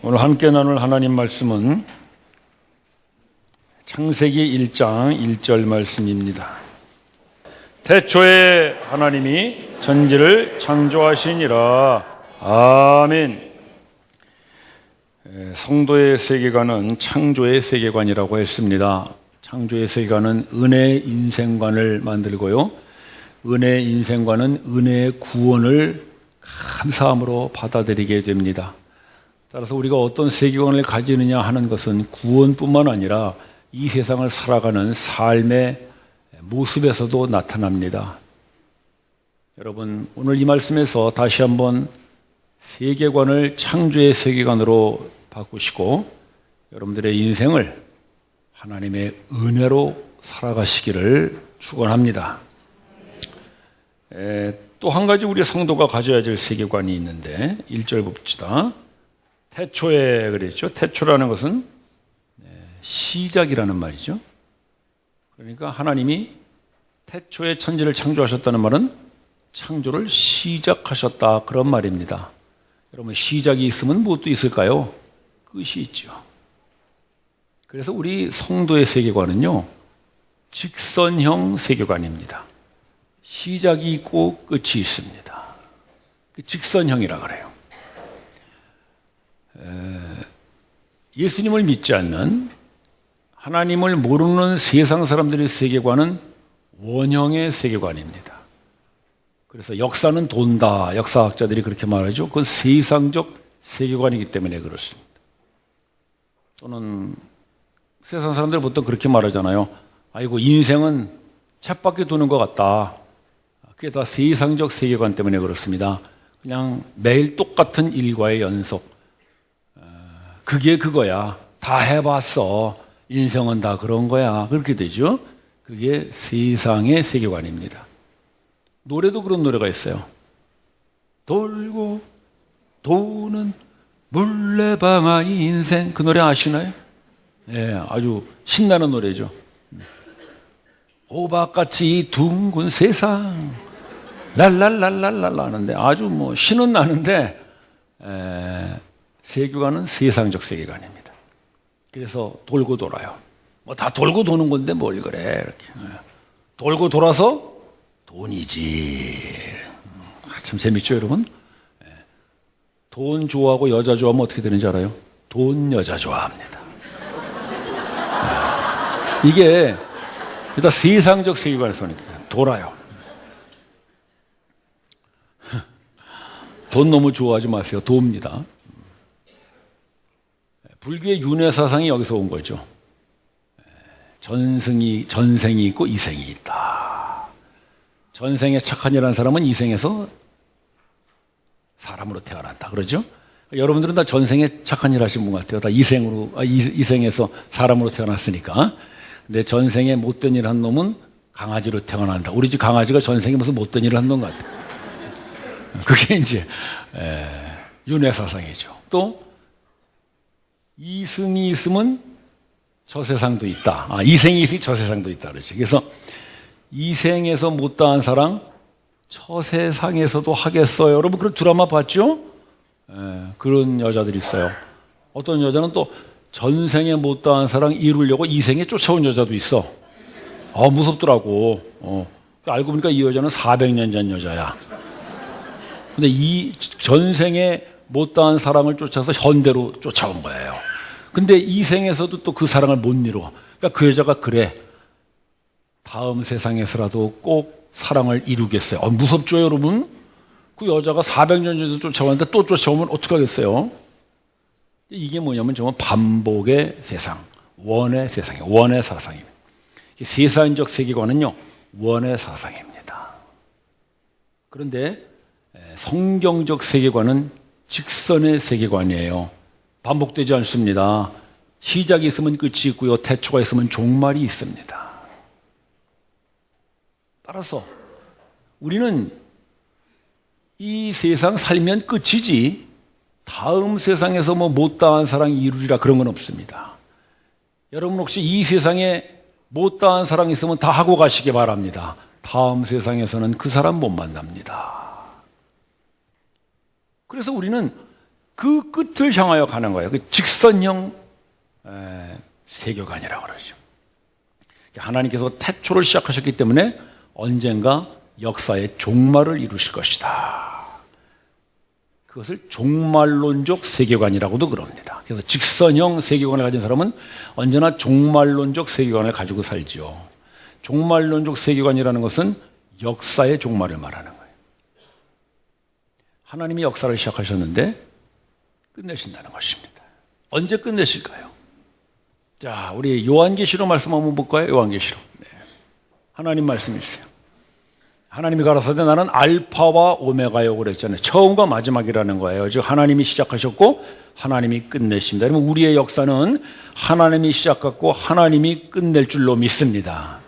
오늘 함께 나눌 하나님 말씀은 창세기 1장 1절 말씀입니다. 태초에 하나님이 천지를 창조하시니라. 아멘. 성도의 세계관은 창조의 세계관이라고 했습니다. 창조의 세계관은 은혜의 인생관을 만들고요, 은혜의 인생관은 은혜의 구원을 감사함으로 받아들이게 됩니다. 따라서 우리가 어떤 세계관을 가지느냐 하는 것은 구원뿐만 아니라 이 세상을 살아가는 삶의 모습에서도 나타납니다. 여러분, 오늘 이 말씀에서 다시 한번 세계관을 창조의 세계관으로 바꾸시고 여러분들의 인생을 하나님의 은혜로 살아가시기를 축원합니다. 또 한 가지 우리 성도가 가져야 될 세계관이 있는데 1절 봅시다. 태초에 그랬죠. 태초라는 것은 시작이라는 말이죠. 그러니까 하나님이 태초에 천지를 창조하셨다는 말은 창조를 시작하셨다, 그런 말입니다. 여러분, 시작이 있으면 무엇도 있을까요? 끝이 있죠. 그래서 우리 성도의 세계관은요, 직선형 세계관입니다. 시작이 있고 끝이 있습니다. 직선형이라 그래요. 예수님을 믿지 않는, 하나님을 모르는 세상 사람들의 세계관은 원형의 세계관입니다. 그래서 역사는 돈다, 역사학자들이 그렇게 말하죠. 그건 세상적 세계관이기 때문에 그렇습니다. 또는 세상 사람들 보통 그렇게 말하잖아요. 아이고, 인생은 쳇바퀴 도는 것 같다. 그게 다 세상적 세계관 때문에 그렇습니다. 그냥 매일 똑같은 일과의 연속. 그게 그거야. 다 해봤어. 인생은 다 그런 거야. 그렇게 되죠. 그게 세상의 세계관입니다. 노래도 그런 노래가 있어요. 돌고 도는 물레방아의 인생. 그 노래 아시나요? 예, 아주 신나는 노래죠. 호박같이 둥근 세상 랄랄랄랄랄 하는데 아주 뭐 신은 나는데 세계관은 세상적 세계관입니다. 그래서 돌고 돌아요. 뭐 다 돌고 도는 건데 뭘 그래, 이렇게. 돌고 돌아서 돈이지. 참 재밌죠, 여러분? 돈 좋아하고 여자 좋아하면 어떻게 되는지 알아요? 돈 여자 좋아합니다. 이게 일단 세상적 세계관에서 돌아요. 돈 너무 좋아하지 마세요. 도입니다. 불교의 윤회 사상이 여기서 온 거죠. 전생이 있고 이생이 있다. 전생에 착한 일한 사람은 이생에서 사람으로 태어난다, 그러죠? 여러분들은 다 전생에 착한 일 하신 분 같아요. 다 이생에서 사람으로 태어났으니까. 근데 전생에 못된 일 한 놈은 강아지로 태어난다. 우리 집 강아지가 전생에 무슨 못된 일을 한 놈 같아. 그게 이제 윤회 사상이죠. 또 이승이 있으면 저 세상도 있다. 이생이 있으니 저 세상도 있다, 그렇지. 그래서 이생에서 못다한 사랑 저 세상에서도 하겠어요. 여러분 그런 드라마 봤죠? 그런 여자들이 있어요. 어떤 여자는 또 전생에 못다한 사랑 이루려고 이생에 쫓아온 여자도 있어. 무섭더라고. 알고 보니까 이 여자는 400년 전 여자야. 근데 이 전생에 못다한 사랑을 쫓아서 현대로 쫓아온 거예요. 근데 이 생에서도 또 그 사랑을 못 이루어. 그러니까 그 여자가 그래, 다음 세상에서라도 꼭 사랑을 이루겠어요. 무섭죠, 여러분? 그 여자가 400년 전에 쫓아왔는데 또 쫓아오면 어떡하겠어요? 이게 뭐냐면 정말 반복의 세상, 원의 세상이에요. 원의 사상입니다. 세상적 세계관은요, 원의 사상입니다. 그런데 성경적 세계관은 직선의 세계관이에요. 반복되지 않습니다. 시작이 있으면 끝이 있고요, 태초가 있으면 종말이 있습니다. 따라서 우리는 이 세상 살면 끝이지 다음 세상에서 뭐 못다한 사랑 이루리라 그런 건 없습니다. 여러분 혹시 이 세상에 못다한 사랑 있으면 다 하고 가시기 바랍니다. 다음 세상에서는 그 사람 못 만납니다. 그래서 우리는 그 끝을 향하여 가는 거예요. 그 직선형 세계관이라고 그러죠. 하나님께서 태초를 시작하셨기 때문에 언젠가 역사의 종말을 이루실 것이다. 그것을 종말론적 세계관이라고도 그럽니다. 그래서 직선형 세계관을 가진 사람은 언제나 종말론적 세계관을 가지고 살지요. 종말론적 세계관이라는 것은 역사의 종말을 말하는 거예요. 하나님이 역사를 시작하셨는데 끝내신다는 것입니다. 언제 끝내실까요? 자, 우리 요한계시록 말씀 한번 볼까요? 요한계시록. 네. 하나님 말씀이 있어요. 하나님이 가라사대 나는 알파와 오메가요 그랬잖아요. 처음과 마지막이라는 거예요. 즉 하나님이 시작하셨고 하나님이 끝내십니다. 그러면 우리의 역사는 하나님이 시작했고 하나님이 끝낼 줄로 믿습니다.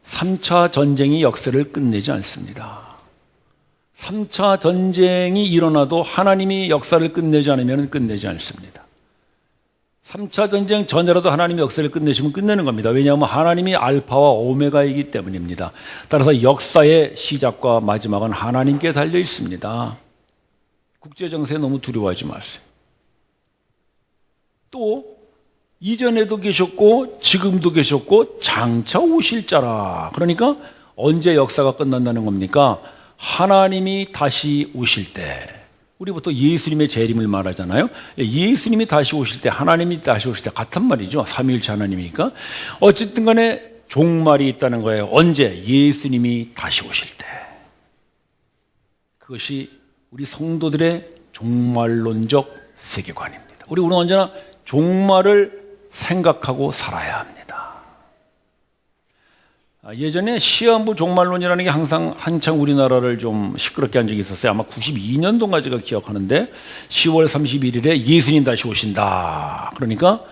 3차 전쟁이 역사를 끝내지 않습니다. 3차 전쟁이 일어나도 하나님이 역사를 끝내지 않으면 끝내지 않습니다. 3차 전쟁 전에라도 하나님이 역사를 끝내시면 끝내는 겁니다. 왜냐하면 하나님이 알파와 오메가이기 때문입니다. 따라서 역사의 시작과 마지막은 하나님께 달려 있습니다. 국제정세에 너무 두려워하지 마세요. 또 이전에도 계셨고 지금도 계셨고 장차 오실 자라. 그러니까 언제 역사가 끝난다는 겁니까? 하나님이 다시 오실 때, 우리 보통 예수님의 재림을 말하잖아요. 예수님이 다시 오실 때, 하나님이 다시 오실 때 같은 말이죠. 삼위일체 하나님이니까. 어쨌든 간에 종말이 있다는 거예요. 언제? 예수님이 다시 오실 때. 그것이 우리 성도들의 종말론적 세계관입니다. 우리는 언제나 종말을 생각하고 살아야 합니다. 예전에 시한부 종말론이라는 게 항상 한창 우리나라를 좀 시끄럽게 한 적이 있었어요. 아마 92년도인가 제가 기억하는데 10월 31일에 예수님 다시 오신다. 그러니까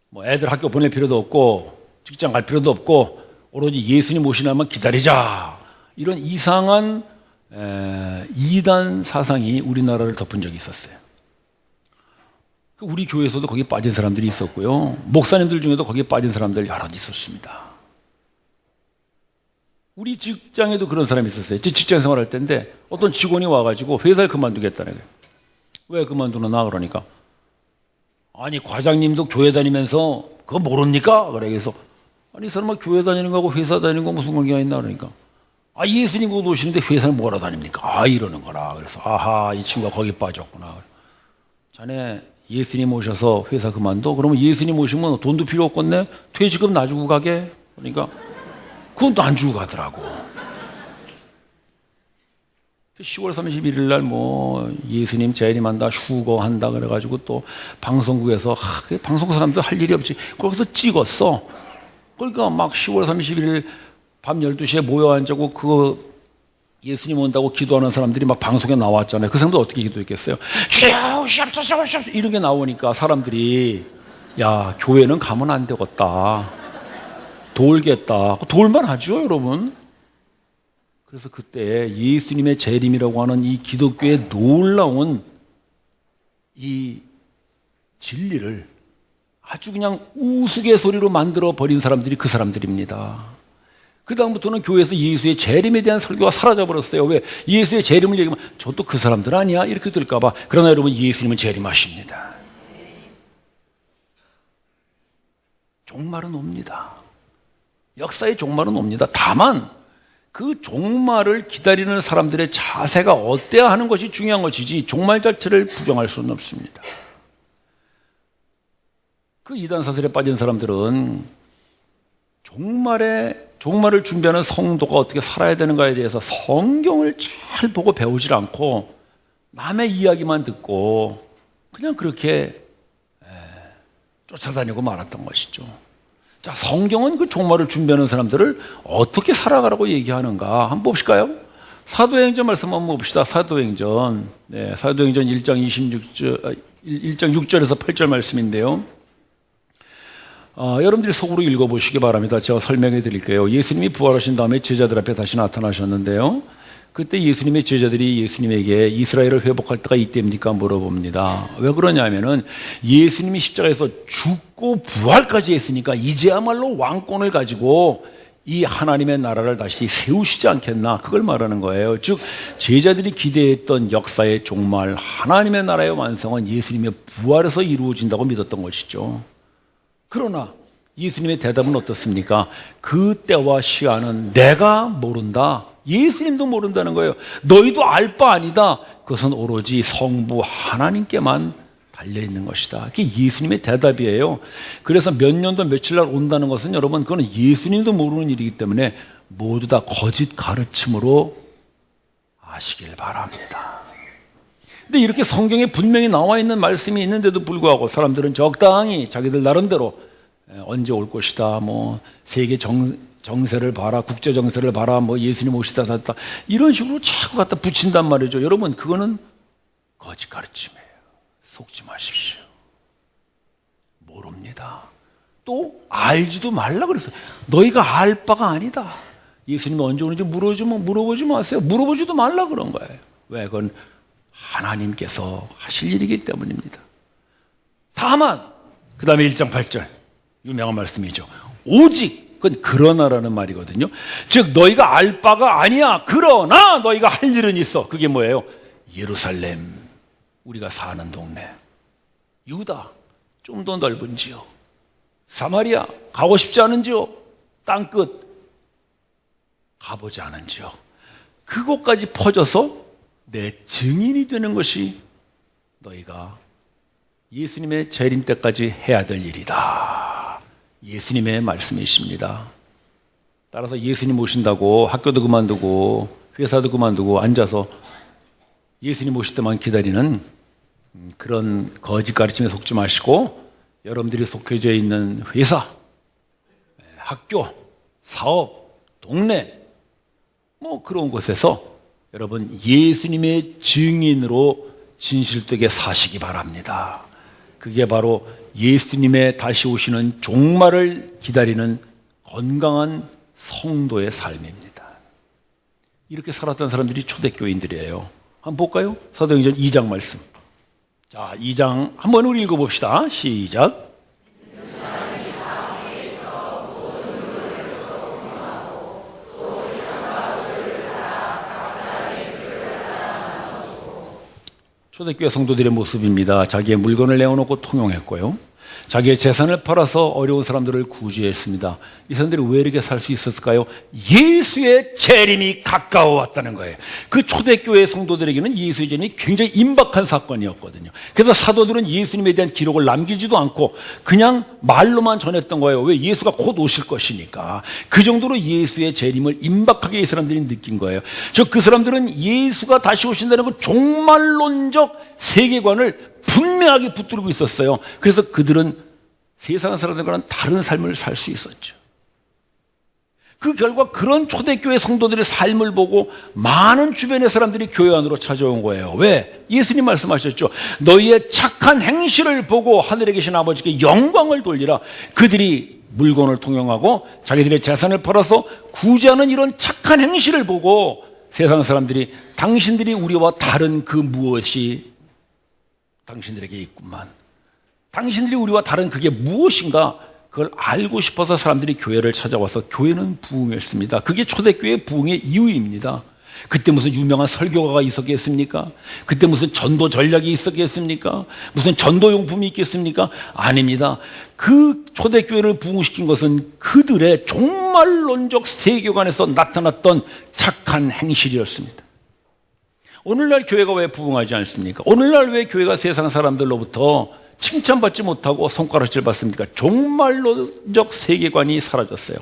뭐 애들 학교 보낼 필요도 없고 직장 갈 필요도 없고 오로지 예수님 오시나만 기다리자. 이런 이상한 이단 사상이 우리나라를 덮은 적이 있었어요. 우리 교회에서도 거기에 빠진 사람들이 있었고요. 목사님들 중에도 거기에 빠진 사람들 여러 있었습니다. 우리 직장에도 그런 사람이 있었어요. 제 직장 생활할 때인데 어떤 직원이 와가지고 회사를 그만두겠다는 거예요. 왜 그만두나 그러니까 아니 과장님도 교회 다니면서 그거 모릅니까? 그래서 아니 이 사람아 교회 다니는 거하고 회사 다니는 거 무슨 관계가 있나 그러니까 아 예수님 곧 오시는데 회사는 뭐하러 다닙니까? 아 이러는 거라. 그래서 아하 이 친구가 거기 빠졌구나. 자네 예수님 오셔서 회사 그만둬? 그러면 예수님 오시면 돈도 필요 없겠네? 퇴직금 놔주고 가게? 그러니까 그건 또 안 주고 가더라고. 10월 31일 날 뭐 예수님 재림한다, 휴거한다 그래가지고 또 방송국에서 방송 사람도 할 일이 없지. 거기서 찍었어. 그러니까 막 10월 31일 밤 12시에 모여 앉자고 그거 예수님 온다고 기도하는 사람들이 막 방송에 나왔잖아요. 그 사람들 어떻게 기도했겠어요? 주여 오시옵소서 오시옵소서 이런 게 나오니까 사람들이 야 교회는 가면 안 되겠다. 돌겠다. 돌만 하죠, 여러분. 그래서 그때 예수님의 재림이라고 하는 이 기독교의 놀라운 이 진리를 아주 그냥 우스갯소리로 만들어 버린 사람들이 그 사람들입니다. 그 다음부터는 교회에서 예수의 재림에 대한 설교가 사라져버렸어요. 왜? 예수의 재림을 얘기하면 저도 그 사람들 아니야? 이렇게 들을까봐. 그러나 여러분 예수님은 재림하십니다. 종말은 옵니다. 역사의 종말은 옵니다. 다만 그 종말을 기다리는 사람들의 자세가 어때야 하는 것이 중요한 것이지 종말 자체를 부정할 수는 없습니다. 그 이단 사설에 빠진 사람들은 종말을 준비하는 성도가 어떻게 살아야 되는가에 대해서 성경을 잘 보고 배우질 않고 남의 이야기만 듣고 그냥 그렇게 쫓아다니고 말았던 것이죠. 자, 성경은 그 종말을 준비하는 사람들을 어떻게 살아가라고 얘기하는가 한번 봅시까요? 사도행전 말씀 한번 봅시다. 사도행전 1장 6절에서 8절 말씀인데요. 여러분들이 속으로 읽어보시기 바랍니다. 제가 설명해 드릴게요. 예수님이 부활하신 다음에 제자들 앞에 다시 나타나셨는데요. 그때 예수님의 제자들이 예수님에게 이스라엘을 회복할 때가 이때입니까? 물어봅니다. 왜 그러냐면은 예수님이 십자가에서 죽고 부활까지 했으니까 이제야말로 왕권을 가지고 이 하나님의 나라를 다시 세우시지 않겠나, 그걸 말하는 거예요. 즉 제자들이 기대했던 역사의 종말, 하나님의 나라의 완성은 예수님의 부활에서 이루어진다고 믿었던 것이죠. 그러나 예수님의 대답은 어떻습니까? 그 때와 시간은 내가 모른다. 예수님도 모른다는 거예요. 너희도 알 바 아니다. 그것은 오로지 성부 하나님께만 달려있는 것이다. 그게 예수님의 대답이에요. 그래서 몇 년도 며칠 날 온다는 것은 여러분, 그건 예수님도 모르는 일이기 때문에 모두 다 거짓 가르침으로 아시길 바랍니다. 근데 이렇게 성경에 분명히 나와 있는 말씀이 있는데도 불구하고 사람들은 적당히 자기들 나름대로 언제 올 것이다, 뭐 세계 정세를 봐라, 국제 정세를 봐라, 뭐 예수님 오시다 다 이런 식으로 자꾸 갖다 붙인단 말이죠. 여러분, 그거는 거짓 가르침이에요. 속지 마십시오. 모릅니다. 또 알지도 말라 그랬어요. 너희가 알 바가 아니다. 예수님이 언제 오는지 물어보지 마세요. 물어보지도 말라 그런 거예요. 왜? 그건 하나님께서 하실 일이기 때문입니다. 다만 그 다음에 1장 8절 유명한 말씀이죠. 오직, 그건 그러나라는 말이거든요. 즉 너희가 알 바가 아니야. 그러나 너희가 할 일은 있어. 그게 뭐예요? 예루살렘, 우리가 사는 동네, 유다, 좀 더 넓은 지역, 사마리아, 가고 싶지 않은 지역, 땅끝, 가보지 않은 지역, 그곳까지 퍼져서 내 증인이 되는 것이 너희가 예수님의 재림 때까지 해야 될 일이다. 예수님의 말씀이십니다. 따라서 예수님 오신다고 학교도 그만두고 회사도 그만두고 앉아서 예수님 오실 때만 기다리는 그런 거짓 가르침에 속지 마시고, 여러분들이 속해져 있는 회사, 학교, 사업, 동네, 뭐 그런 곳에서 여러분 예수님의 증인으로 진실되게 사시기 바랍니다. 그게 바로 예수님의 다시 오시는 종말을 기다리는 건강한 성도의 삶입니다. 이렇게 살았던 사람들이 초대교인들이에요. 한번 볼까요? 사도행전 2장 말씀. 자, 2장 한번 우리 읽어봅시다. 시작. 초대교회 성도들의 모습입니다. 자기의 물건을 내어놓고 통용했고요. 자기의 재산을 팔아서 어려운 사람들을 구제했습니다. 이 사람들이 왜 이렇게 살 수 있었을까요? 예수의 재림이 가까워 왔다는 거예요. 그 초대교회 성도들에게는 예수의 재림이 굉장히 임박한 사건이었거든요. 그래서 사도들은 예수님에 대한 기록을 남기지도 않고 그냥 말로만 전했던 거예요. 왜? 예수가 곧 오실 것이니까. 그 정도로 예수의 재림을 임박하게 이 사람들이 느낀 거예요. 즉 그 사람들은 예수가 다시 오신다는 그 종말론적 세계관을 분명하게 붙들고 있었어요. 그래서 그들은 세상 사람들과는 다른 삶을 살 수 있었죠. 그 결과 그런 초대교회 성도들의 삶을 보고 많은 주변의 사람들이 교회 안으로 찾아온 거예요. 왜? 예수님 말씀하셨죠. 너희의 착한 행실을 보고 하늘에 계신 아버지께 영광을 돌리라. 그들이 물건을 통용하고 자기들의 재산을 팔아서 구제하는 이런 착한 행실을 보고 세상 사람들이 당신들이 우리와 다른 그 무엇이 당신들에게 있구만. 당신들이 우리와 다른 그게 무엇인가, 그걸 알고 싶어서 사람들이 교회를 찾아와서 교회는 부흥했습니다. 그게 초대교회의 부흥의 이유입니다. 그때 무슨 유명한 설교가가 있었겠습니까? 그때 무슨 전도 전략이 있었겠습니까? 무슨 전도용품이 있겠습니까? 아닙니다. 그 초대교회를 부흥시킨 것은 그들의 종말론적 세계관에서 나타났던 착한 행실이었습니다. 오늘날 교회가 왜 부흥하지 않습니까? 오늘날 왜 교회가 세상 사람들로부터 칭찬받지 못하고 손가락질 받습니까? 종말론적 세계관이 사라졌어요.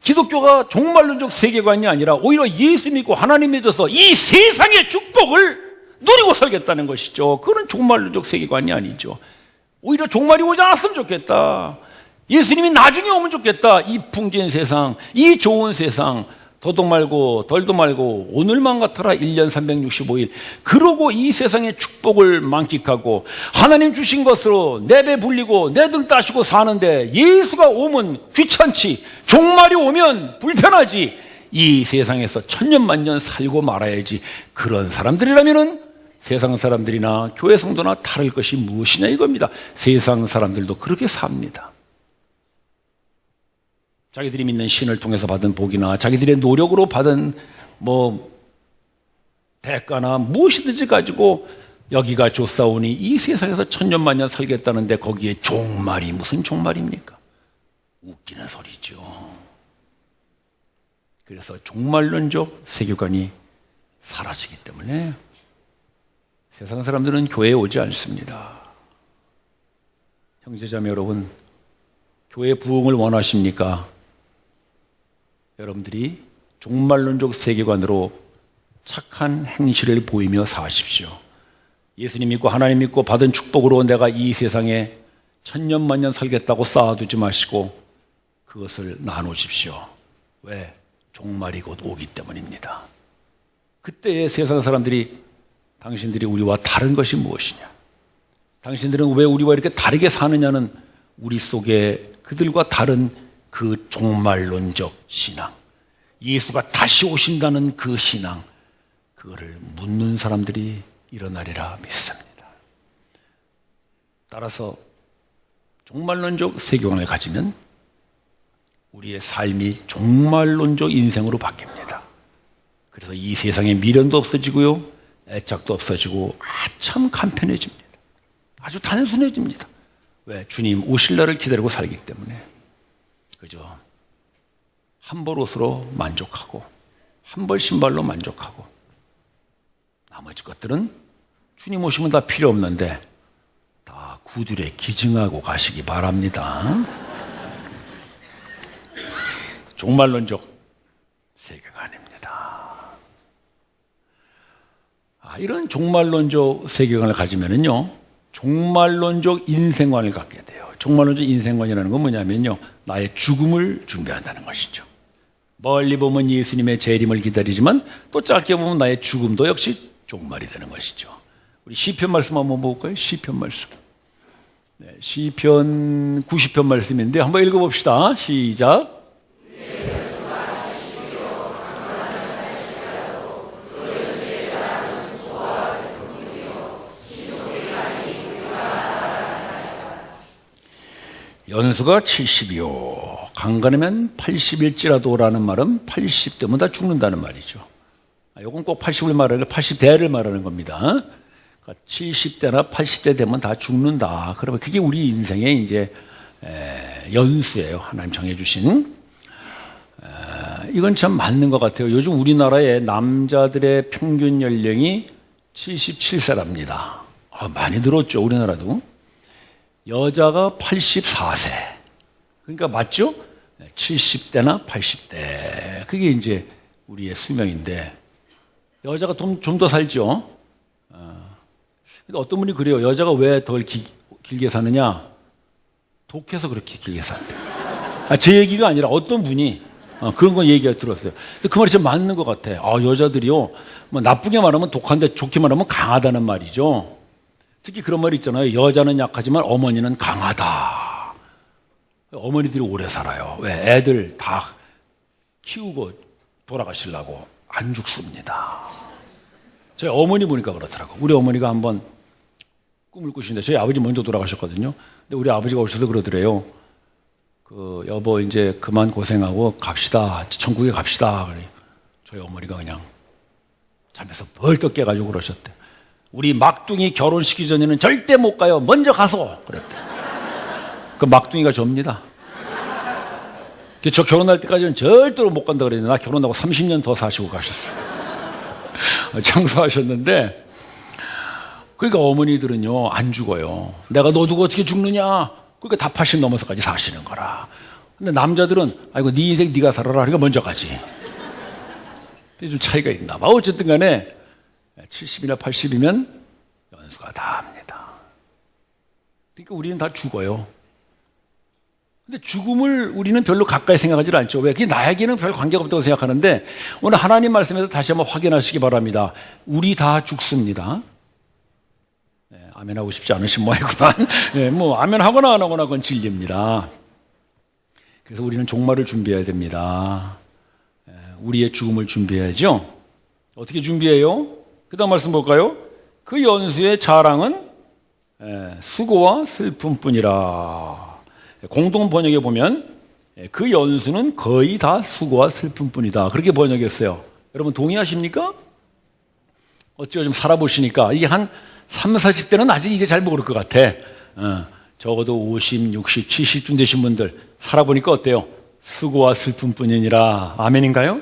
기독교가 종말론적 세계관이 아니라 오히려 예수 믿고 하나님 믿어서 이 세상의 축복을 누리고 살겠다는 것이죠. 그건 종말론적 세계관이 아니죠. 오히려 종말이 오지 않았으면 좋겠다. 예수님이 나중에 오면 좋겠다. 이 풍진 세상, 이 좋은 세상, 더도 말고 덜도 말고 오늘만 같아라 1년 365일 그러고 이 세상의 축복을 만끽하고 하나님 주신 것으로 내 배 불리고 내 등 따시고 사는데 예수가 오면 귀찮지, 종말이 오면 불편하지, 이 세상에서 천년만년 살고 말아야지. 그런 사람들이라면은 세상 사람들이나 교회 성도나 다를 것이 무엇이냐 이겁니다. 세상 사람들도 그렇게 삽니다. 자기들이 믿는 신을 통해서 받은 복이나 자기들의 노력으로 받은 대가나 무엇이든지 가지고 여기가 좋사오니 이 세상에서 천년만년 살겠다는데 거기에 종말이 무슨 종말입니까? 웃기는 소리죠. 그래서 종말론적 세계관이 사라지기 때문에 세상 사람들은 교회에 오지 않습니다. 형제자매 여러분, 교회 부흥을 원하십니까? 여러분들이 종말론적 세계관으로 착한 행실을 보이며 사십시오. 예수님 믿고 하나님 믿고 받은 축복으로 내가 이 세상에 천년만년 살겠다고 쌓아두지 마시고 그것을 나누십시오. 왜? 종말이 곧 오기 때문입니다. 그때의 세상 사람들이 당신들이 우리와 다른 것이 무엇이냐? 당신들은 왜 우리와 이렇게 다르게 사느냐는 우리 속에 그들과 다른 그 종말론적 신앙, 예수가 다시 오신다는 그 신앙, 그거를 묻는 사람들이 일어나리라 믿습니다. 따라서 종말론적 세계관을 가지면 우리의 삶이 종말론적 인생으로 바뀝니다. 그래서 이 세상에 미련도 없어지고요, 애착도 없어지고 참 간편해집니다. 아주 단순해집니다. 왜? 주님 오실 날을 기다리고 살기 때문에. 그죠? 한 벌 옷으로 만족하고 한 벌 신발로 만족하고 나머지 것들은 주님 오시면 다 필요 없는데 다 구들에 기증하고 가시기 바랍니다. 종말론적 세계관입니다. 이런 종말론적 세계관을 가지면은요, 종말론적 인생관을 갖게 돼요. 종말론적 인생관이라는 건 뭐냐면요, 나의 죽음을 준비한다는 것이죠. 멀리 보면 예수님의 재림을 기다리지만 또 짧게 보면 나의 죽음도 역시 종말이 되는 것이죠. 우리 시편 말씀 한번 볼까요? 시편 말씀. 네, 시편 90편 말씀인데 한번 읽어봅시다. 시작. 연수가 70이요. 강간하면 80일지라도라는 말은 80대면 다 죽는다는 말이죠. 이건 꼭 80을 말하는 80대를 말하는 겁니다. 그러니까 70대나 80대 되면 다 죽는다. 그러면 그게 우리 인생의 이제 연수예요. 하나님 정해주신. 이건 참 맞는 것 같아요. 요즘 우리나라의 남자들의 평균 연령이 77세랍니다. 많이 늘었죠, 우리나라도. 여자가 84세. 그러니까 맞죠? 70대나 80대. 그게 이제 우리의 수명인데, 여자가 좀 더 살죠? 근데 어떤 분이 그래요. 여자가 왜 더 길게 사느냐? 독해서 그렇게 길게 산대요. 제 얘기가 아니라 어떤 분이 그런 거 얘기가 들었어요. 근데 그 말이 진짜 맞는 것 같아. 여자들이요, 뭐 나쁘게 말하면 독한데 좋게 말하면 강하다는 말이죠. 특히 그런 말이 있잖아요. 여자는 약하지만 어머니는 강하다. 어머니들이 오래 살아요. 왜? 애들 다 키우고 돌아가시려고 안 죽습니다. 저희 어머니 보니까 그렇더라고. 우리 어머니가 한번 꿈을 꾸시는데 저희 아버지 먼저 돌아가셨거든요. 근데 우리 아버지가 오셔서 그러더래요. 여보 이제 그만 고생하고 갑시다. 천국에 갑시다. 저희 어머니가 그냥 잠에서 벌떡 깨가지고 그러셨대. 우리 막둥이 결혼시키기 전에는 절대 못 가요. 먼저 가서. 그랬대. 그 막둥이가 접니다. 저 결혼할 때까지는 절대로 못 간다 그랬는데 나 결혼하고 30년 더 사시고 가셨어요. 장사하셨는데, 그러니까 어머니들은요 안 죽어요. 내가 너 두고 어떻게 죽느냐. 그러니까 다 80 넘어서까지 사시는 거라. 근데 남자들은 아이고 네 인생 네가 살아라. 그러니까 먼저 가지. 근데 좀 차이가 있나 봐. 어쨌든 간에 70이나 80이면 연수가 다 합니다. 그러니까 우리는 다 죽어요. 근데 죽음을 우리는 별로 가까이 생각하지 않죠. 왜? 그게 나에게는 별 관계가 없다고 생각하는데 오늘 하나님 말씀에서 다시 한번 확인하시기 바랍니다. 우리 다 죽습니다. 네, 아멘하고 싶지 않으신 모양이구만. 네, 뭐 아멘 하거나 안 하거나 그건 진리입니다. 그래서 우리는 종말을 준비해야 됩니다. 네, 우리의 죽음을 준비해야죠. 어떻게 준비해요? 그 다음 말씀 볼까요? 그 연수의 자랑은 수고와 슬픔뿐이라. 공동 번역에 보면 그 연수는 거의 다 수고와 슬픔뿐이다. 그렇게 번역했어요. 여러분 동의하십니까? 어찌 좀 살아보시니까 이게 한 30, 40대는 아직 이게 잘 모를 것 같아. 적어도 50, 60, 70쯤 되신 분들 살아보니까 어때요? 수고와 슬픔뿐이니라. 아멘인가요?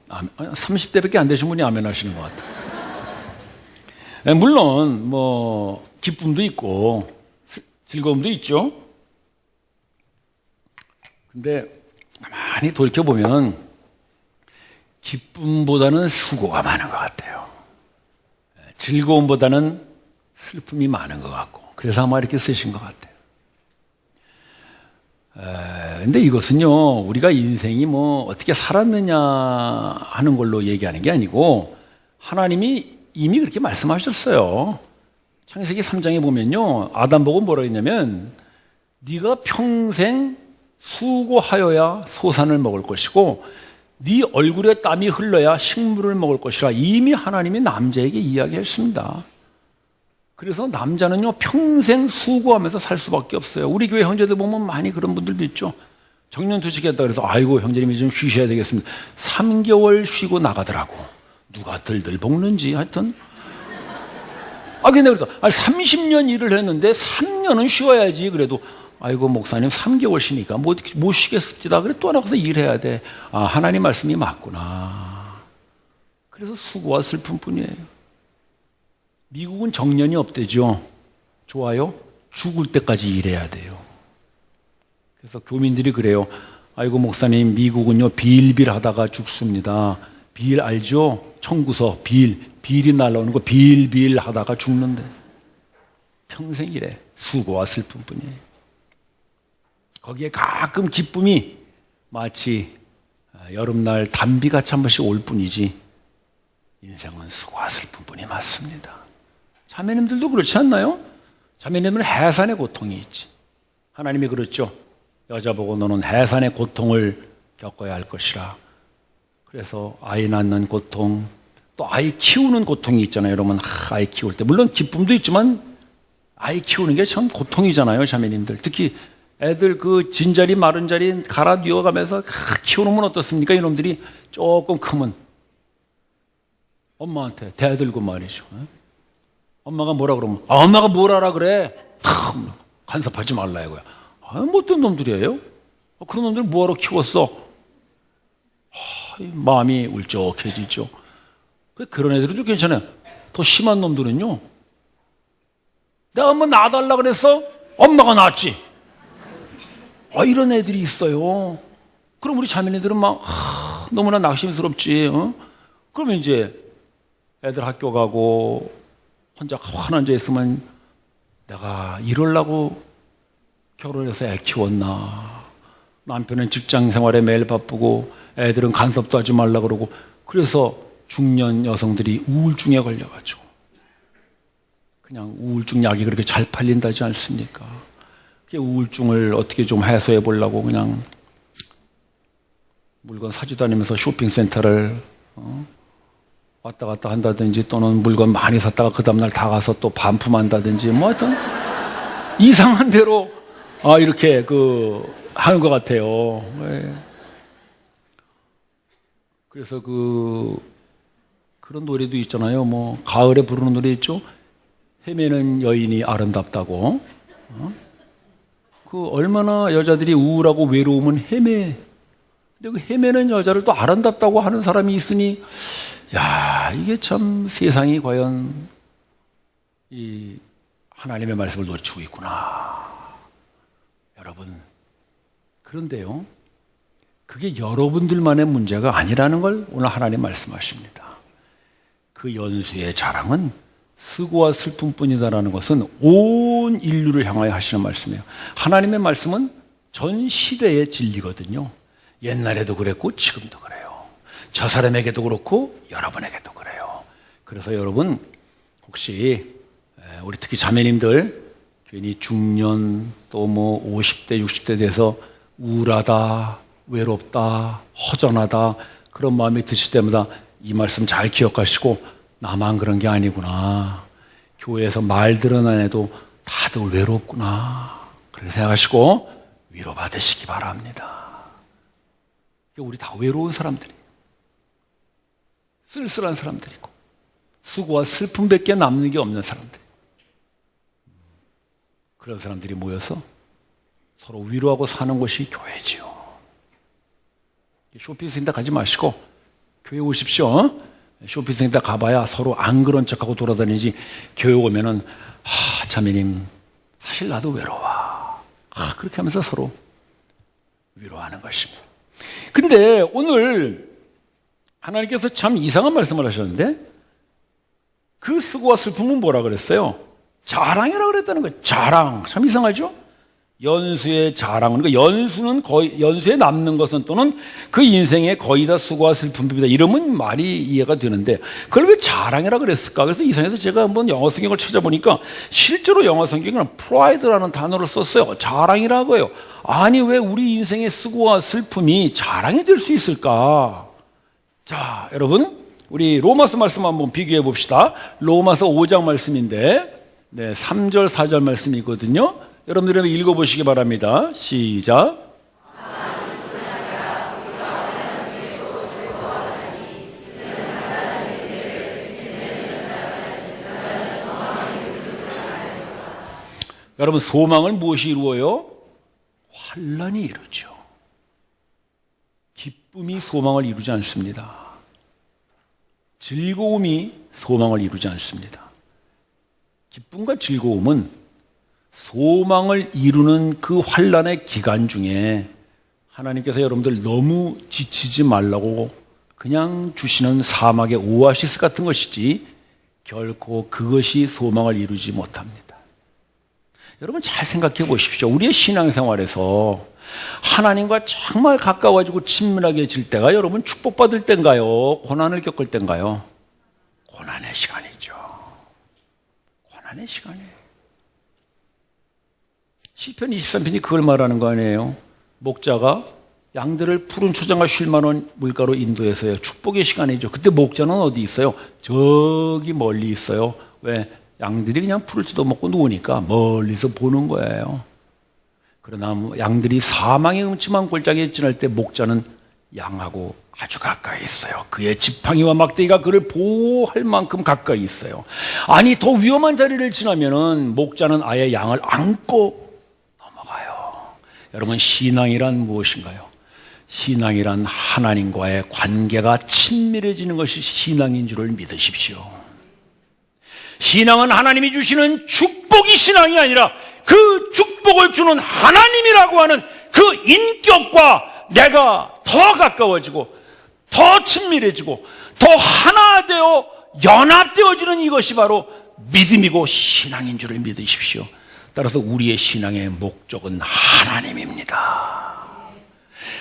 30대밖에 안 되신 분이 아멘 하시는 것 같아요. 물론 뭐 기쁨도 있고 즐거움도 있죠. 근데 가만히 돌이켜보면 기쁨보다는 수고가 많은 것 같아요. 즐거움보다는 슬픔이 많은 것 같고, 그래서 아마 이렇게 쓰신 것 같아요. 근데 이것은요, 우리가 인생이 뭐 어떻게 살았느냐 하는 걸로 얘기하는 게 아니고, 하나님이 이미 그렇게 말씀하셨어요. 창세기 3장에 보면요, 아담 보고 뭐라 했냐면, 네가 평생 수고하여야 소산을 먹을 것이고 네 얼굴에 땀이 흘러야 식물을 먹을 것이라 이미 하나님이 남자에게 이야기했습니다. 그래서 남자는요 평생 수고하면서 살 수밖에 없어요. 우리 교회 형제들 보면 많이 그런 분들도 있죠. 정년퇴직했다 그래서 아이고 형제님이 좀 쉬셔야 되겠습니다. 3개월 쉬고 나가더라고. 누가 들들 볶는지 하여튼. 근데 그래서 30년 일을 했는데 3년은 쉬어야지. 그래도 아이고 목사님 3개월 쉬니까 못 쉬겠습니다. 그래 또 나가서 일해야 돼. 하나님 말씀이 맞구나. 그래서 수고와 슬픔뿐이에요. 미국은 정년이 없대죠. 좋아요? 죽을 때까지 일해야 돼요. 그래서 교민들이 그래요. 아이고 목사님 미국은요 빌빌 하다가 죽습니다. 빌 알죠? 청구서 빌이 날라오는 거 빌빌 하다가 죽는데 평생 일해. 수고와 슬픔뿐이에요. 거기에 가끔 기쁨이 마치 여름날 단비같이 한 번씩 올 뿐이지 인생은 수고와 슬픔뿐이 맞습니다. 자매님들도 그렇지 않나요? 자매님은 해산의 고통이 있지. 하나님이 그렇죠. 여자 보고 너는 해산의 고통을 겪어야 할 것이라. 그래서 아이 낳는 고통, 또 아이 키우는 고통이 있잖아요. 여러분 아이 키울 때 물론 기쁨도 있지만 아이 키우는 게 참 고통이잖아요. 자매님들 특히 애들 그 진자리 마른 자리 갈아 뉘어가면서 키워놓으면 어떻습니까? 이놈들이 조금 크면 엄마한테 대들고 말이죠. 엄마가 뭐라 그러면 엄마가 뭘 알아 그래? 간섭하지 말라 이거야. 못된 놈들이에요. 그런 놈들 뭐하러 키웠어? 마음이 울적해지죠. 그런 애들은 좀 괜찮아요. 더 심한 놈들은요. 내가 엄마 낳아달라 그랬어? 엄마가 낳았지. 이런 애들이 있어요. 그럼 우리 자매님들은 막 너무나 낙심스럽지. 그러면 이제 애들 학교 가고 혼자 가만히 앉아 있으면 내가 이러려고 결혼해서 애 키웠나. 남편은 직장 생활에 매일 바쁘고 애들은 간섭도 하지 말라 그러고 그래서 중년 여성들이 우울증에 걸려가지고 그냥 우울증 약이 그렇게 잘 팔린다지 않습니까? 우울증을 어떻게 좀 해소해 보려고 그냥 물건 사주 다니면서 쇼핑센터를 왔다 갔다 한다든지 또는 물건 많이 샀다가 그 다음날 다 가서 또 반품한다든지 뭐 하여튼 이상한 대로 이렇게 하는 것 같아요. 그래서 그런 노래도 있잖아요. 뭐 가을에 부르는 노래 있죠. 헤매는 여인이 아름답다고. 얼마나 여자들이 우울하고 외로우면 헤매. 근데 그 헤매는 여자를 또 아름답다고 하는 사람이 있으니, 이게 참 세상이 과연 이 하나님의 말씀을 놓치고 있구나. 여러분, 그런데요, 그게 여러분들만의 문제가 아니라는 걸 오늘 하나님 말씀하십니다. 그 연수의 자랑은 수고와 슬픔뿐이다라는 것은 온 인류를 향하여 하시는 말씀이에요. 하나님의 말씀은 전 시대의 진리거든요. 옛날에도 그랬고 지금도 그래요. 저 사람에게도 그렇고 여러분에게도 그래요. 그래서 여러분 혹시 우리 특히 자매님들 괜히 중년 또 뭐 50대 60대 돼서 우울하다 외롭다 허전하다 그런 마음이 드실 때마다 이 말씀 잘 기억하시고 나만 그런 게 아니구나. 교회에서 말 들은 안 해도 다들 외롭구나. 그렇게 생각하시고 위로받으시기 바랍니다. 우리 다 외로운 사람들이에요. 쓸쓸한 사람들이고 수고와 슬픔밖에 남는 게 없는 사람들. 그런 사람들이 모여서 서로 위로하고 사는 것이 교회지요. 쇼핑센터 가지 마시고 교회 오십시오. 쇼핑센터 가봐야 서로 안 그런 척하고 돌아다니지, 교회 오면은 자매님 사실 나도 외로워, 그렇게 하면서 서로 위로하는 것입니다. 근데 오늘 하나님께서 참 이상한 말씀을 하셨는데, 그 수고와 슬픔은 뭐라 그랬어요? 자랑이라고 그랬다는 거예요. 자랑. 참 이상하죠? 연수의 자랑. 그러니까 연수에 남는 것은 또는 그 인생의 거의 다 수고와 슬픔입니다. 이러면 말이 이해가 되는데, 그걸 왜 자랑이라고 그랬을까? 그래서 이상해서 제가 한번 영어 성경을 찾아보니까 실제로 영어 성경은 pride라는 단어를 썼어요. 자랑이라고 해요. 아니, 왜 우리 인생의 수고와 슬픔이 자랑이 될 수 있을까? 자, 여러분, 우리 로마서 말씀 한번 비교해 봅시다. 로마서 5장 말씀인데, 3절, 4절 말씀이거든요. 여러분들이 읽어보시기 바랍니다. 시작. 여러분, 소망을 무엇이 이루어요? 환난이 이루죠. 기쁨이 소망을 이루지 않습니다. 즐거움이 소망을 이루지 않습니다. 기쁨과 즐거움은 소망을 이루는 그 환난의 기간 중에 하나님께서 여러분들 너무 지치지 말라고 그냥 주시는 사막의 오아시스 같은 것이지, 결코 그것이 소망을 이루지 못합니다. 여러분 잘 생각해 보십시오. 우리의 신앙생활에서 하나님과 정말 가까워지고 친밀하게 질 때가 여러분 축복받을 때인가요? 고난을 겪을 때인가요? 고난의 시간이죠. 고난의 시간이에요. 시편 23편이 그걸 말하는 거 아니에요? 목자가 양들을 푸른 초장과 쉴 만한 물가로 인도해서요. 축복의 시간이죠. 그때 목자는 어디 있어요? 저기 멀리 있어요. 왜? 양들이 그냥 풀을 뜯어먹고 누우니까 멀리서 보는 거예요. 그러나 양들이 사망의 음침한 골짜기에 지날 때 목자는 양하고 아주 가까이 있어요. 그의 지팡이와 막대기가 그를 보호할 만큼 가까이 있어요. 아니, 더 위험한 자리를 지나면은 목자는 아예 양을 안고 넘어가요. 여러분, 신앙이란 무엇인가요? 신앙이란 하나님과의 관계가 친밀해지는 것이 신앙인 줄을 믿으십시오. 신앙은 하나님이 주시는 축복이 신앙이 아니라 그 축복을 주는 하나님이라고 하는 그 인격과 내가 더 가까워지고 더 친밀해지고 더 하나 되어 연합되어지는 이것이 바로 믿음이고 신앙인 줄을 믿으십시오. 따라서 우리의 신앙의 목적은 하나님입니다.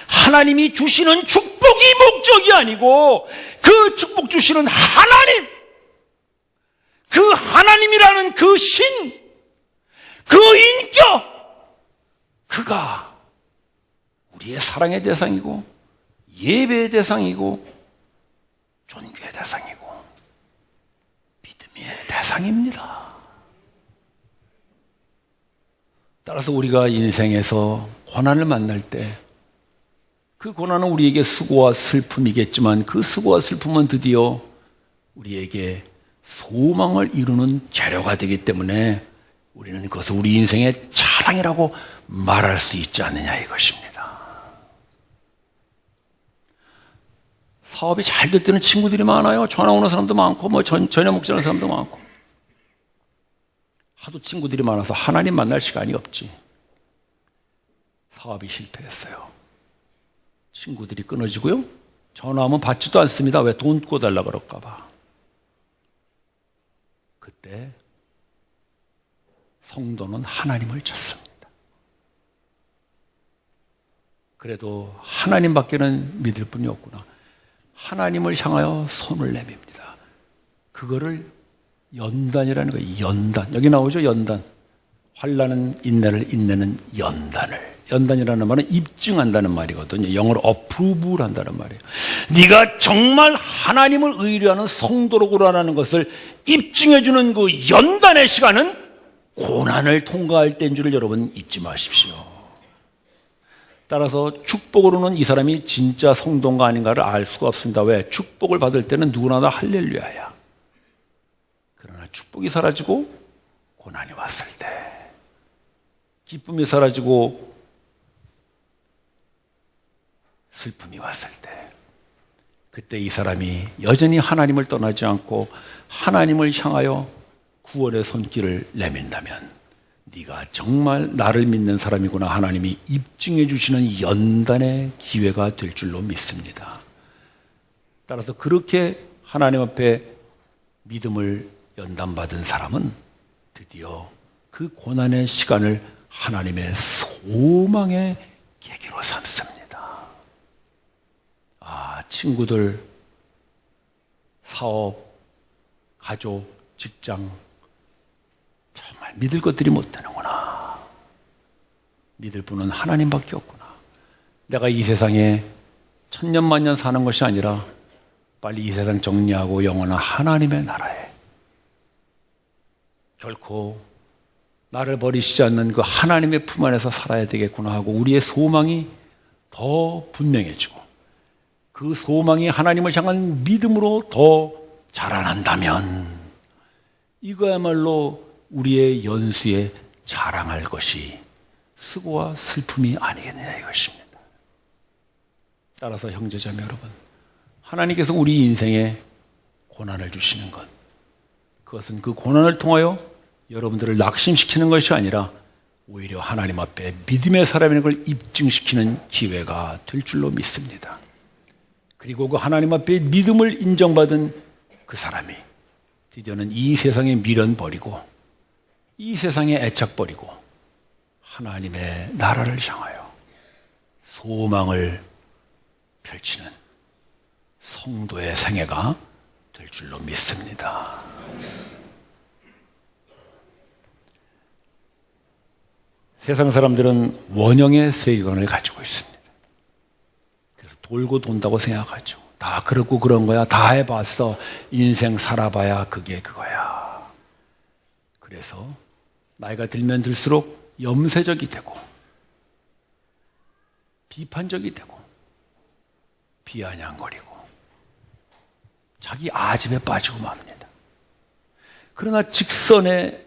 하나님이 주시는 축복이 목적이 아니고 그 축복 주시는 하나님, 그 하나님이라는 그 신, 그 인격, 그가 우리의 사랑의 대상이고 예배의 대상이고 존귀의 대상이고 믿음의 대상입니다. 따라서 우리가 인생에서 고난을 만날 때 그 고난은 우리에게 수고와 슬픔이겠지만 그 수고와 슬픔은 드디어 우리에게 소망을 이루는 재료가 되기 때문에 우리는 그것을 우리 인생의 자랑이라고 말할 수 있지 않느냐 이것입니다. 사업이 잘 될 때는 친구들이 많아요. 전화 오는 사람도 많고 저녁 먹자는 사람도 많고, 하도 친구들이 많아서 하나님 만날 시간이 없지. 사업이 실패했어요. 친구들이 끊어지고요. 전화하면 받지도 않습니다. 왜? 돈 꿔달라 그럴까 봐. 그때 성도는 하나님을 찾습니다. 그래도 하나님밖에는 믿을 분이 없구나. 하나님을 향하여 손을 내밉니다. 그거를 연단이라는 거예요. 연단. 여기 나오죠, 연단. 환난은 인내를, 인내는 연단을. 연단이라는 말은 입증한다는 말이거든요. 영어로 approve를 한다는 말이에요. 네가 정말 하나님을 의뢰하는 성도로구나라는 것을 입증해주는 그 연단의 시간은 고난을 통과할 때인 줄을 여러분 잊지 마십시오. 따라서 축복으로는 이 사람이 진짜 성도인가 아닌가를 알 수가 없습니다. 왜? 축복을 받을 때는 누구나 다 할렐루야야. 그러나 축복이 사라지고 고난이 왔을 때, 기쁨이 사라지고 슬픔이 왔을 때, 그때 이 사람이 여전히 하나님을 떠나지 않고 하나님을 향하여 구원의 손길을 내민다면 네가 정말 나를 믿는 사람이구나 하나님이 입증해 주시는 연단의 기회가 될 줄로 믿습니다. 따라서 그렇게 하나님 앞에 믿음을 연단받은 사람은 드디어 그 고난의 시간을 하나님의 소망의 계기로 삼습니다. 친구들, 사업, 가족, 직장, 정말 믿을 것들이 못 되는구나. 믿을 분은 하나님밖에 없구나. 내가 이 세상에 천년만년 사는 것이 아니라 빨리 이 세상 정리하고 영원한 하나님의 나라에 결코 나를 버리시지 않는 그 하나님의 품 안에서 살아야 되겠구나 하고 우리의 소망이 더 분명해지고 그 소망이 하나님을 향한 믿음으로 더 자라난다면 이거야말로 우리의 연수에 자랑할 것이 수고와 슬픔이 아니겠느냐 이것입니다. 따라서 형제자매 여러분, 하나님께서 우리 인생에 고난을 주시는 것, 그것은 그 고난을 통하여 여러분들을 낙심시키는 것이 아니라 오히려 하나님 앞에 믿음의 사람이라는 걸 입증시키는 기회가 될 줄로 믿습니다. 그리고 그 하나님 앞에 믿음을 인정받은 그 사람이 드디어는 이 세상에 미련 버리고 이 세상에 애착 버리고 하나님의 나라를 향하여 소망을 펼치는 성도의 생애가 될 줄로 믿습니다. 세상 사람들은 원형의 세계관을 가지고 있습니다. 그래서 돌고 돈다고 생각하죠. 다 그렇고 그런 거야. 다 해봤어. 인생 살아봐야 그게 그거야. 그래서 나이가 들면 들수록 염세적이 되고 비판적이 되고 비아냥거리고 자기 아집에 빠지고 맙니다. 그러나 직선의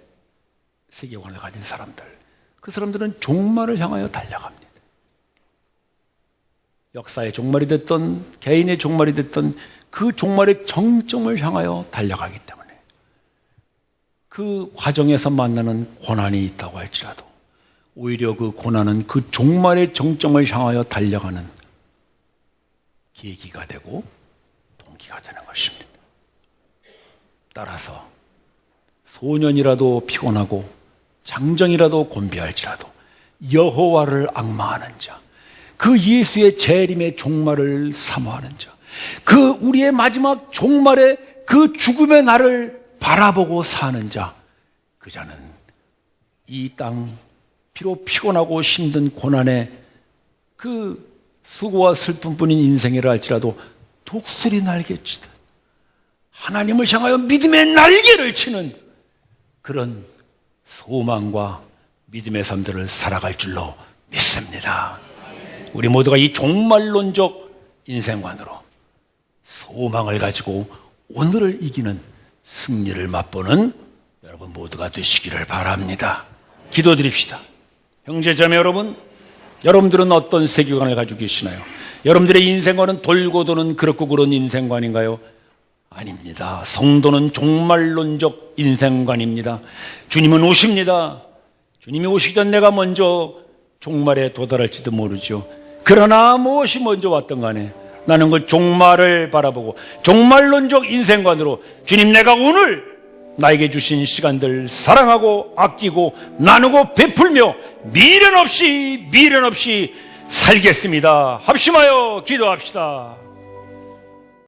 세계관을 가진 사람들, 그 사람들은 종말을 향하여 달려갑니다. 역사의 종말이 됐던 개인의 종말이 됐던 그 종말의 정점을 향하여 달려가기 때문에 그 과정에서 만나는 고난이 있다고 할지라도 오히려 그 고난은 그 종말의 정점을 향하여 달려가는 계기가 되고 동기가 되는 것입니다. 따라서 소년이라도 피곤하고 장정이라도 곤비할지라도 여호와를 앙망하는 자, 그 예수의 재림의 종말을 사모하는 자, 그 우리의 마지막 종말의 그 죽음의 날을 바라보고 사는 자, 그 자는 이 땅 비록 피곤하고 힘든 고난의 그 수고와 슬픔뿐인 인생이라 할지라도 독수리 날개치듯 하나님을 향하여 믿음의 날개를 치는 그런 소망과 믿음의 삶들을 살아갈 줄로 믿습니다. 우리 모두가 이 종말론적 인생관으로 소망을 가지고 오늘을 이기는 승리를 맛보는 여러분 모두가 되시기를 바랍니다. 기도드립시다. 형제자매 여러분, 여러분들은 어떤 세계관을 가지고 계시나요? 여러분들의 인생관은 돌고 도는 그렇고 그런 인생관인가요? 아닙니다. 성도는 종말론적 인생관입니다. 주님은 오십니다. 주님이 오시기 전 내가 먼저 종말에 도달할지도 모르죠. 그러나 무엇이 먼저 왔던 간에 나는 그 종말을 바라보고 종말론적 인생관으로 주님, 내가 오늘 나에게 주신 시간들 사랑하고 아끼고 나누고 베풀며 미련 없이 살겠습니다. 합심하여 기도합시다.